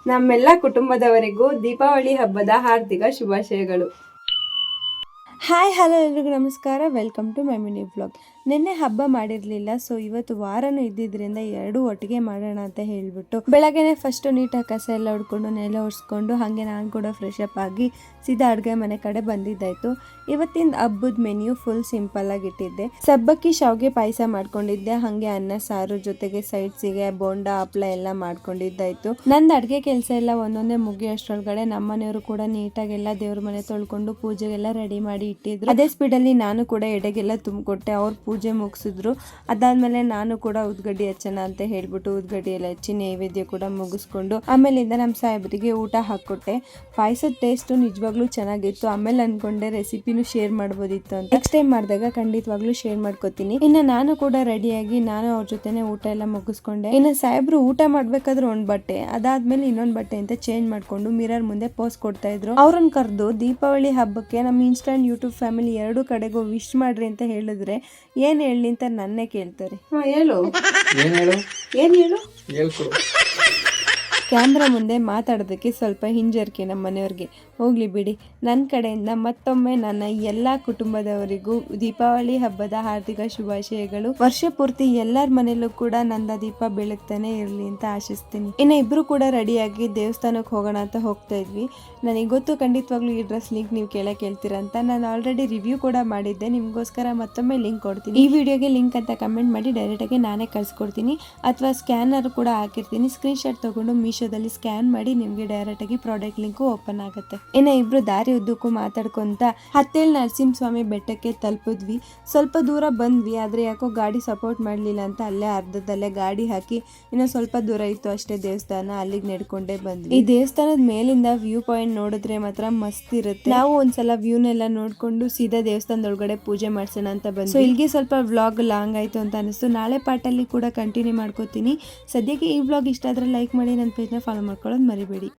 ನಮ್ಮೆಲ್ಲ ಕುಟುಂಬದವರಿಗೂ ದೀಪಾವಳಿ ಹಬ್ಬದ ಹಾರ್ದಿಕ ಶುಭಾಶಯಗಳು. ಹಾಯ್ ಹಲೋ ಎಲ್ರಿಗೂ ನಮಸ್ಕಾರ. Welcome to my mini vlog. ನಿನ್ನೆ ಹಬ್ಬ ಮಾಡಿರಲಿಲ್ಲ, ಸೊ ಇವತ್ತು ವಾರನೂ ಇದ್ದಿದ್ದರಿಂದ ಎರಡೂ ಒಟ್ಟಿಗೆ ಮಾಡೋಣ ಅಂತ ಹೇಳಿಬಿಟ್ಟು ಬೆಳಗ್ಗೆನೆ ಫಸ್ಟ್ ನೀಟಾಗಿ ಕಸ ಎಲ್ಲ ಹೊಡ್ಕೊಂಡು ನೆಲ ಒರೆಸ್ಕೊಂಡು ಹಾಗೆ ನಾನು ಕೂಡ ಫ್ರೆಶ್ ಅಪ್ ಆಗಿ ಸೀದಾ ಅಡುಗೆ ಮನೆ ಕಡೆ ಬಂದಿದ್ದಾಯಿತು. ಇವತ್ತಿನ ಹಬ್ಬದ ಮೆನ್ಯೂ ಫುಲ್ ಸಿಂಪಲ್ ಆಗಿ ಇಟ್ಟಿದ್ದೆ. ಸಬ್ಬಕ್ಕಿ ಶಾವಿಗೆ ಪಾಯಸ ಮಾಡ್ಕೊಂಡಿದ್ದೆ, ಹಾಗೆ ಅನ್ನ ಸಾರು ಜೊತೆಗೆ ಸೈಡ್ಸಿಗೆ ಬೋಂಡ ಹಪ್ಳ ಎಲ್ಲ ಮಾಡ್ಕೊಂಡಿದ್ದಾಯಿತು. ನಂದು ಅಡುಗೆ ಕೆಲಸ ಎಲ್ಲ ಒಂದೊಂದೇ ಮುಗಿಯೋಷ್ಟರೊಳಗಡೆ ನಮ್ಮನೆಯವರು ಕೂಡ ನೀಟಾಗಿ ಎಲ್ಲ ದೇವ್ರ ಮನೆ ತೊಳ್ಕೊಂಡು ಪೂಜೆಗೆಲ್ಲ ರೆಡಿ ಮಾಡಿ ಇಟ್ಟಿದ್ರು. ಅದೇ ಸ್ಪೀಡಲ್ಲಿ ನಾನು ಕೂಡ ಎಡೆಗೆಲ್ಲ ತುಂಬಿಕೊಟ್ಟೆ. ಅವ್ರು ಪೂಜೆ ಮುಗಿಸಿದ್ರು. ಅದಾದ್ಮೇಲೆ ನಾನು ಕೂಡ ಉದ್ಗಡ್ಡಿ ಹಚ್ಚೋಣ ಅಂತ ಹೇಳ್ಬಿಟ್ಟು ಉದ್ಗಡ್ಡಿ ಎಲ್ಲ ಹಚ್ಚಿ ನೈವೇದ್ಯ ಕೂಡ ಮುಗಿಸ್ಕೊಂಡು ಆಮೇಲಿಂದ ನಮ್ಮ ಸಾಹೇಬರಿಗೆ ಊಟ ಹಾಕ್ಕೊಟ್ಟೆ. ಪಾಯಸದ ಟೇಸ್ಟು ನಿಜವಾಗ್ಲೂ ಚೆನ್ನಾಗಿತ್ತು. ಆಮೇಲೆ ಅನ್ಕೊಂಡೆ ರೆಸಿಪಿನೂ ಶೇರ್ ಮಾಡ್ಬೋದಿತ್ತು ಅಂತ. ನೆಕ್ಸ್ಟ್ ಟೈಮ್ ಮಾಡಿದಾಗ ಖಂಡಿತವಾಗ್ಲೂ ಶೇರ್ ಮಾಡ್ಕೋತೀನಿ. ಇನ್ನು ನಾನು ಕೂಡ ರೆಡಿಯಾಗಿ ನಾನು ಅವ್ರ ಜೊತೆನೆ ಊಟ ಎಲ್ಲ ಮುಗಿಸ್ಕೊಂಡೆ. ಇನ್ನು ಸಾಹೇಬ್ರು ಊಟ ಮಾಡ್ಬೇಕಾದ್ರೆ ಒಂದ್ ಬಟ್ಟೆ, ಅದಾದ್ಮೇಲೆ ಇನ್ನೊಂದು ಬಟ್ಟೆ ಅಂತ ಚೇಂಜ್ ಮಾಡ್ಕೊಂಡು ಮಿರರ್ ಮುಂದೆ ಪೋಸ್ ಕೊಡ್ತಾ ಇದ್ರು. ಅವ್ರನ್ನ ಕರೆದು ದೀಪಾವಳಿ ಹಬ್ಬಕ್ಕೆ ನಮ್ಮ ಇನ್ಸ್ಟಾಂಟ್ ಯೂಟ್ಯೂಬ್ ಫ್ಯಾಮಿಲಿ ಎರಡು ಕಡೆಗೂ ವಿಶ್ ಮಾಡ್ರಿ ಅಂತ ಹೇಳಿದ್ರೆ ಏನ್ ಹೇಳಿ ಅಂತ ನನ್ನೇ ಕೇಳ್ತಾರೆ. ಕ್ಯಾಮ್ರಾ ಮುಂದೆ ಮಾತಾಡೋದಕ್ಕೆ ಸ್ವಲ್ಪ ಹಿಂಜರಿಕೆ ನಮ್ಮ ಮನೆಯವ್ರಿಗೆ. ಹೋಗ್ಲಿ ಬಿಡಿ. ನನ್ನ ಕಡೆಯಿಂದ ಮತ್ತೊಮ್ಮೆ ನನ್ನ ಎಲ್ಲ ಕುಟುಂಬದವರಿಗೂ ದೀಪಾವಳಿ ಹಬ್ಬದ ಹಾರ್ದಿಕ ಶುಭಾಶಯಗಳು. ವರ್ಷ ಪೂರ್ತಿ ಎಲ್ಲರ ಮನೆಯಲ್ಲೂ ಕೂಡ ನಂದ ದೀಪ ಬೆಳಗ್ತಾನೆ ಇರಲಿ ಅಂತ ಆಶಿಸ್ತೀನಿ. ಇನ್ನು ಇಬ್ರು ಕೂಡ ರೆಡಿಯಾಗಿ ದೇವಸ್ಥಾನಕ್ಕೆ ಹೋಗೋಣ ಅಂತ ಹೋಗ್ತಾ ಇದ್ವಿ. ನನಗೆ ಗೊತ್ತು ಖಂಡಿತವಾಗ್ಲೂ ಈ ಡ್ರೆಸ್ ಲಿಂಕ್ ನೀವು ಕೇಳ್ತೀರಾ ಅಂತ. ನಾನು ಆಲ್ರೆಡಿ ರಿವ್ಯೂ ಕೂಡ ಮಾಡಿದ್ದೆ, ನಿಮಗೋಸ್ಕರ ಮತ್ತೊಮ್ಮೆ ಲಿಂಕ್ ಕೊಡ್ತೀನಿ. ಈ ವಿಡಿಯೋಗೆ ಲಿಂಕ್ ಅಂತ ಕಮೆಂಟ್ ಮಾಡಿ ಡೈರೆಕ್ಟಾಗಿ ನಾನೇ ಕಳ್ಸಿಕೊಡ್ತೀನಿ, ಅಥವಾ ಸ್ಕ್ಯಾನರ್ ಕೂಡ ಹಾಕಿರ್ತೀನಿ. ಸ್ಕ್ರೀನ್ ಶಾಟ್ ತಗೊಂಡು ಮೀಶೋದಲ್ಲಿ ಸ್ಕ್ಯಾನ್ ಮಾಡಿ ನಿಮಗೆ ಡೈರೆಕ್ಟಾಗಿ ಪ್ರಾಡಕ್ಟ್ ಲಿಂಕು ಓಪನ್ ಆಗುತ್ತೆ. ಇನ್ನು ಇಬ್ರು ದಾರಿ ಉದ್ದಕ್ಕೂ ಮಾತಾಡ್ಕೊಂತ ಹತ್ತೇಳು ನರಸಿಂಹಸ್ವಾಮಿ ಬೆಟ್ಟಕ್ಕೆ ತಲುಪಿದ್ವಿ. ಸ್ವಲ್ಪ ದೂರ ಬಂದ್ವಿ, ಆದ್ರೆ ಯಾಕೋ ಗಾಡಿ ಸಪೋರ್ಟ್ ಮಾಡ್ಲಿಲ್ಲ ಅಂತ ಅಲ್ಲೇ ಅರ್ಧದಲ್ಲೇ ಗಾಡಿ ಹಾಕಿ ಇನ್ನು ಸ್ವಲ್ಪ ದೂರ ಇತ್ತು ಅಷ್ಟೇ ದೇವಸ್ಥಾನ, ಅಲ್ಲಿಗೆ ನಡ್ಕೊಂಡೇ ಬಂದ್ವಿ. ಈ ದೇವಸ್ಥಾನದ ಮೇಲಿಂದ ವ್ಯೂ ಪಾಯಿಂಟ್ ನೋಡಿದ್ರೆ ಮಾತ್ರ ಮಸ್ತ್ ಇರುತ್ತೆ. ನಾವು ಒಂದ್ಸಲ ವ್ಯೂನೆಲ್ಲ ನೋಡ್ಕೊಂಡು ಸೀದಾ ದೇವಸ್ಥಾನದೊಳಗಡೆ ಪೂಜೆ ಮಾಡ್ಸೋಣ ಅಂತ ಬಂದ್ವಿ. ಸೊ ಇಲ್ಲಿಗೆ ಸ್ವಲ್ಪ ವ್ಲಾಗ್ ಲಾಂಗ್ ಆಯ್ತು ಅಂತ ಅನಿಸ್ತು. ನಾಳೆ ಪಾರ್ಟಲ್ಲಿ ಕೂಡ ಕಂಟಿನ್ಯೂ ಮಾಡ್ಕೋತೀನಿ. ಸದ್ಯಕ್ಕೆ ಈ ವ್ಲಾಗ್ ಇಷ್ಟ ಆದ್ರೆ ಲೈಕ್ ಮಾಡಿ, ನನ್ನ ಪೇಜ್ನ ಫಾಲೋ ಮಾಡ್ಕೊಳ್ಳೋದು ಮರಿಬೇಡಿ.